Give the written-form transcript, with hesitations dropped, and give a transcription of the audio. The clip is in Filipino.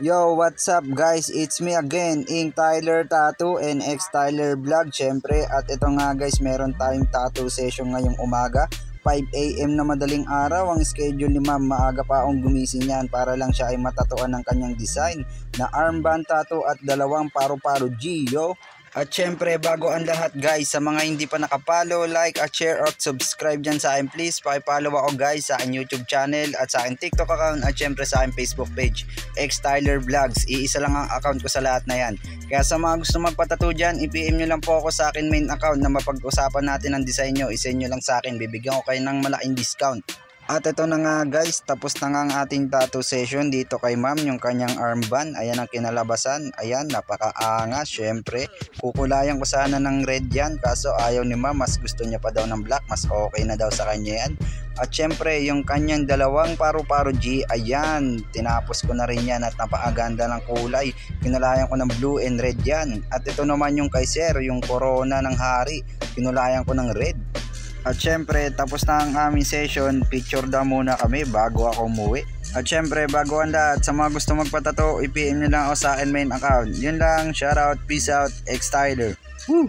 Yo, what's up guys? It's me again, Ing Tyler Tattoo and X Tyler Vlog syempre. At ito nga guys, meron tayong tattoo session ngayong umaga. 5 AM na madaling araw ang schedule ni ma'am. Maaga pa akong gumising yan para lang siya ay matatuan ng kanyang design na armband tattoo at dalawang paru-paro G, yo. At syempre bago ang lahat guys, sa mga hindi pa nakapollow, like at share at subscribe dyan sa akin, please pakipollow ako guys sa aking YouTube channel at sa aking TikTok account at syempre sa aking Facebook page, X Tyler Vlogs. Iisa lang ang account ko sa lahat na yan. Kaya sa mga gusto magpatattoo dyan, i-PM nyo lang po ako sa akin main account na mapag-usapan natin ang design nyo. I-send nyo lang sa akin, bibigyan ko kayo ng malaking discount. At ito na nga guys, tapos na nga ang ating tattoo session dito kay ma'am, yung kanyang armband. Ayan ang kinalabasan, ayan, napakaangas. Syempre, kukulayan ko sana ng red yan, kaso ayaw ni ma'am, mas gusto niya pa daw ng black, mas okay na daw sa kanya yan. At syempre, yung kanyang dalawang paru-paro G, ayan, tinapos ko na rin yan at napakaganda ng kulay. Kinulayan ko ng blue and red yan. At ito naman yung kay sir, yung corona ng hari, kinulayan ko ng red. At syempre, tapos na ang aming session, picture daw muna kami bago ako umuwi. At syempre, bago ang lahat, sa mga gusto magpatato, i-PM nyo lang ako sa akin main account. Yun lang, shoutout, peace out, X Tyler. Woo!